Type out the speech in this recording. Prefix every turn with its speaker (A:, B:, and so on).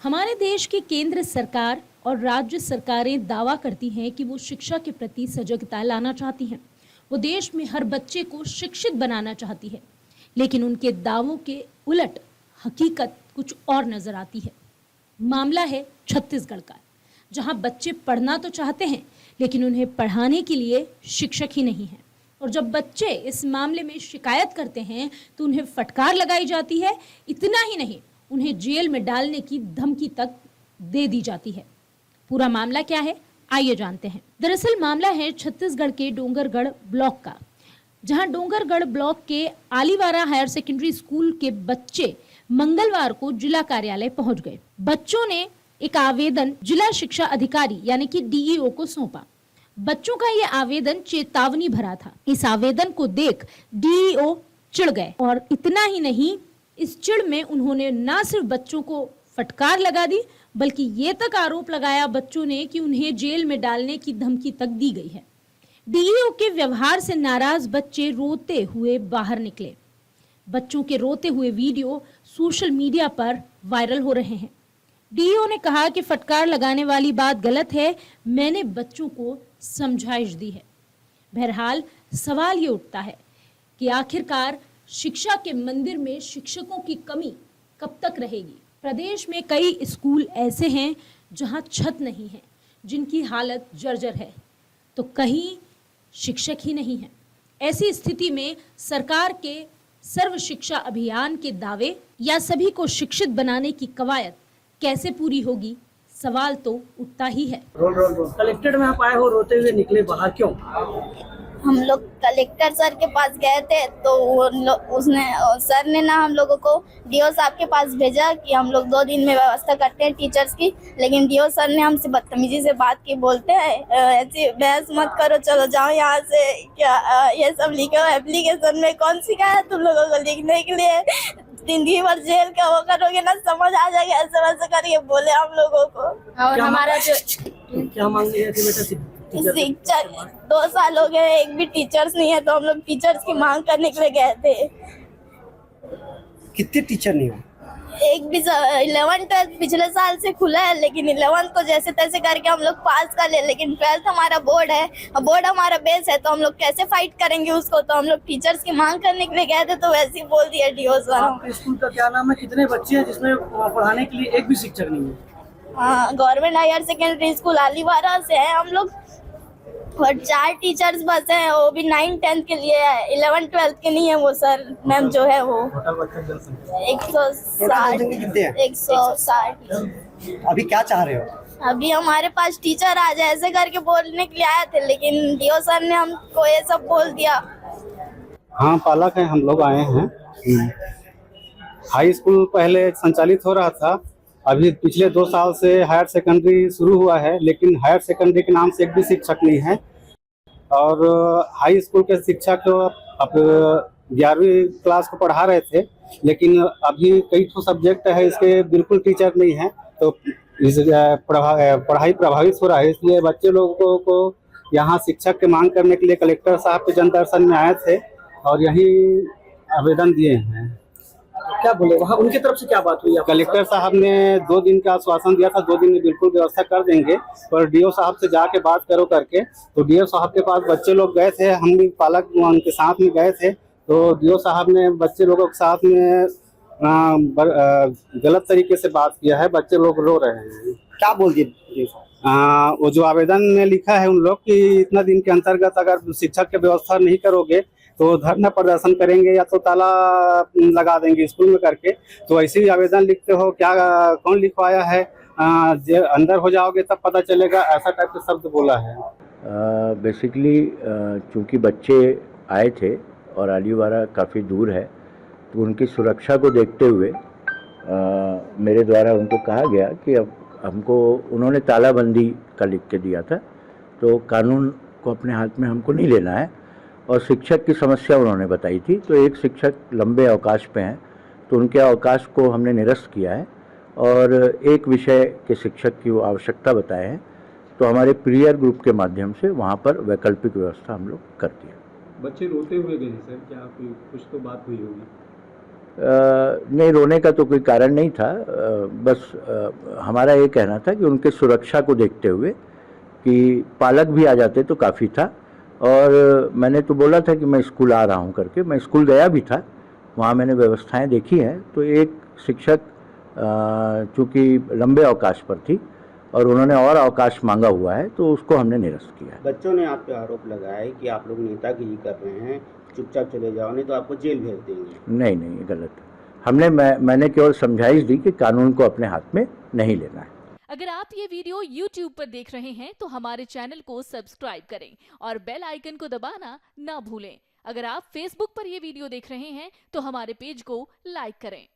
A: हमारे देश की केंद्र सरकार और राज्य सरकारें दावा करती हैं कि वो शिक्षा के प्रति सजगता लाना चाहती हैं। वो देश में हर बच्चे को शिक्षित बनाना चाहती है, लेकिन उनके दावों के उलट हकीकत कुछ और नजर आती है। मामला है छत्तीसगढ़ का, जहां बच्चे पढ़ना तो चाहते हैं, लेकिन उन्हें पढ़ाने के लिए शिक्षक ही नहीं है। और जब बच्चे इस मामले में शिकायत करते हैं तो उन्हें फटकार लगाई जाती है। इतना ही नहीं, उन्हें जेल में डालने की धमकी तक दे दी जाती है। पूरा मामला क्या है, आइए जानते हैं। दरअसल मामला है छत्तीसगढ़ के डोंगरगढ़ ब्लॉक का, जहां डोंगरगढ़ ब्लॉक के आलीवारा हायर सेकेंडरी स्कूल के बच्चे मंगलवार को जिला कार्यालय पहुंच गए। बच्चों ने एक आवेदन जिला शिक्षा अधिकारी यानी कि डीईओ को सौंपा। बच्चों का यह आवेदन चेतावनी भरा था। इस आवेदन को देख डीईओ चिढ़ गए, और इतना ही नहीं, इस चिढ़ में उन्होंने न सिर्फ बच्चों को फटकार लगा दी, बल्कि ये तक आरोप लगाया बच्चों ने कि उन्हें जेल में डालने की धमकी तक दी गई है। डीईओ के व्यवहार से नाराज बच्चे रोते हुए बाहर निकले। बच्चों के रोते हुए वीडियो सोशल मीडिया पर वायरल हो रहे हैं। डीईओ ने कहा कि फटकार लगाने वाली बात गलत है, मैंने बच्चों को समझाइश दी है। बहरहाल सवाल ये उठता है कि आखिरकार शिक्षा के मंदिर में शिक्षकों की कमी कब तक रहेगी। प्रदेश में कई स्कूल ऐसे हैं जहां छत नहीं है, जिनकी हालत जर्जर है, तो कहीं शिक्षक ही नहीं है। ऐसी स्थिति में सरकार के सर्व शिक्षा अभियान के दावे या सभी को शिक्षित बनाने की कवायद कैसे पूरी होगी, सवाल तो उठता ही है।
B: कलेक्टेड में आप आए हो, रोते हुए निकले बाहर, क्यों?
C: हम लोग कलेक्टर सर के पास गए थे, तो उसने सर ने ना हम लोगों को डीओ साहब के पास भेजा कि हम लोग 2 दिन में व्यवस्था करते हैं टीचर्स की। लेकिन डीओ सर ने हमसे बदतमीजी से बात की, बोलते हैं ऐसी बहस मत करो, चलो जाओ यहाँ से। क्या ये सब लिखे हो एप्लीकेशन में? कौन सिखाया तुम लोगों को लिखने के लिए? जिंदगी भर जेल का वो करोगे ना, समझ आ जाएगा, ऐसे वैसे करके बोले हम लोगों को। और हमारा जो
B: क्या मांग लिया थी बेटा?
C: शिक्षक 2 साल हो गए, एक भी टीचर्स नहीं है, तो हम लोग टीचर्स की मांग करने के लिए गए थे।
B: कितने टीचर नहीं हो?
C: एक भी 11th-12th पिछले साल से खुला है, लेकिन 11th को जैसे तैसे करके हम लोग पास कर ले, लेकिन 12th हमारा बोर्ड है, बोर्ड हमारा बेस है, तो हम लोग कैसे फाइट करेंगे उसको। तो हम लोग टीचर्स की मांग करने के लिए गए थे, तो वैसे ही बोल दिया डीओ सर।
B: आपके स्कूल का क्या नाम है? कितने बच्चे हैं जिसमें पढ़ाने के लिए एक भी शिक्षक नहीं है?
C: हाँ, गवर्नमेंट हायर सेकेंडरी स्कूल आलीवारा से है हम लोग, और 4 टीचर्स बस हैं, वो भी 9th-10th के लिए है, 11th-12th के नहीं है। वो सर मैम जो है वो 160।
B: अभी क्या चाह रहे हो?
C: अभी हमारे पास टीचर आ जाए ऐसे करके बोलने के लिए आए थे, लेकिन डीओ सर ने हमको ये सब बोल दिया।
D: हाँ, पालक है, हम लोग आए हैं। हाई स्कूल पहले संचालित हो रहा था, अभी पिछले 2 साल से हायर सेकेंडरी शुरू हुआ है, लेकिन हायर सेकेंडरी के नाम से एक भी शिक्षक नहीं है। और हाई स्कूल के शिक्षक अब 11वीं क्लास को पढ़ा रहे थे, लेकिन अभी कई तो सब्जेक्ट है इसके बिल्कुल टीचर नहीं है, तो इस पढ़ाई प्रभावित हो रहा है। इसलिए बच्चे लोगों को यहाँ शिक्षक की मांग करने के लिए कलेक्टर साहब के जन दर्शन में आए थे और यही आवेदन दिए हैं।
B: क्या बोले वहाँ, उनकी तरफ से क्या बात हुई?
D: कलेक्टर साहब ने 2 दिन का आश्वासन दिया था, 2 दिन में बिल्कुल व्यवस्था कर देंगे, पर डीओ साहब से जाके बात करो करके। तो डीओ साहब के पास बच्चे लोग गए थे, हम भी पालक उनके साथ में गए थे, तो डीओ साहब ने बच्चे लोगों के साथ में गलत तरीके से बात किया है। बच्चे लोग रो रहे हैं।
B: क्या बोल दिए?
D: वो जो आवेदन में लिखा है उन लोग कि इतना दिन के अंतर्गत अगर शिक्षक की व्यवस्था नहीं करोगे तो धरना प्रदर्शन करेंगे या तो ताला लगा देंगे स्कूल में करके। तो ऐसे ही आवेदन लिखते हो, क्या कौन लिखवाया है? अंदर हो जाओगे तब पता चलेगा, ऐसा टाइप के शब्द बोला है।
E: बेसिकली चूँकि बच्चे आए थे और आलीवारा काफ़ी दूर है, तो उनकी सुरक्षा को देखते हुए मेरे द्वारा उनको कहा गया कि अब हमको, उन्होंने तालाबंदी का लिख के दिया था, तो कानून को अपने हाथ में हमको नहीं लेना है। और शिक्षक की समस्या उन्होंने बताई थी, तो एक शिक्षक लंबे अवकाश पे हैं, तो उनके अवकाश को हमने निरस्त किया है और एक विषय के शिक्षक की वो आवश्यकता बताए हैं, तो हमारे पीयर ग्रुप के माध्यम से वहाँ पर वैकल्पिक व्यवस्था हम लोग करती है।
F: बच्चे रोते हुए गए सर, क्या कोई कुछ तो बात हुई होगी?
E: नहीं, रोने का तो कोई कारण नहीं था। बस हमारा ये कहना था कि उनके सुरक्षा को देखते हुए कि पालक भी आ जाते तो काफ़ी था। और मैंने तो बोला था कि मैं स्कूल आ रहा हूँ करके। मैं स्कूल गया भी था, वहाँ मैंने व्यवस्थाएं देखी हैं। तो एक शिक्षक चूँकि लंबे अवकाश पर थी और उन्होंने और अवकाश मांगा हुआ है, तो उसको हमने निरस्त किया।
F: बच्चों ने आप पे आरोप लगाया है कि आप लोग नेतागिरी कर रहे हैं, चुपचाप चले जाओ नहीं तो आपको जेल भेज देंगे।
E: नहीं, ये गलत है। मैंने केवल समझाइश दी कि कानून को अपने हाथ में नहीं लेना है।
G: अगर आप ये वीडियो YouTube पर देख रहे हैं तो हमारे चैनल को सब्सक्राइब करें और बेल आइकन को दबाना ना भूलें। अगर आप Facebook पर ये वीडियो देख रहे हैं तो हमारे पेज को लाइक करें।